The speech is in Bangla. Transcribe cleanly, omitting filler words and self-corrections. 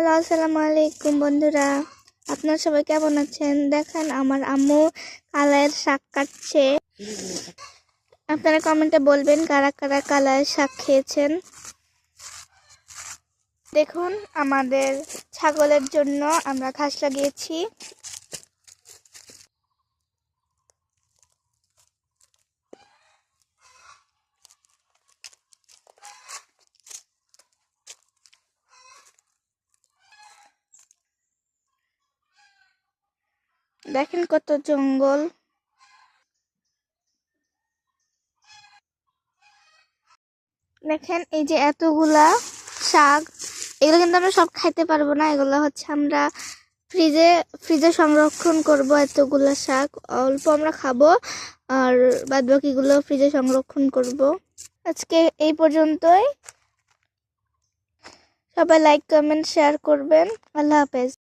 হ্যালো, আসসালামু আলাইকুম বন্ধুরা। আপনারা সবাই কেমন আছেন? দেখেন আমার আম্মু কালাইয়ের শাক কাটছে। আপনারা কমেন্টে বলবেন কারা কারা কালাইয়ের শাক খেয়েছেন। দেখুন আমাদের ছাগলের জন্য আমরা ঘাস লাগিয়েছি। দেখেন কত জঙ্গল। দেখেন এই যে এতগুলা শাক, এগুলো কিন্তু আমরা সব খাইতে পারবো না। এগুলো হচ্ছে আমরা ফ্রিজে ফ্রিজে সংরক্ষণ করব। এতগুলা শাক অল্প আমরা খাবো, আর বাদ বাকিগুলো ফ্রিজে সংরক্ষণ করব। আজকে এই পর্যন্তই। সবাই লাইক কমেন্ট শেয়ার করবেন। আল্লাহ হাফেজ।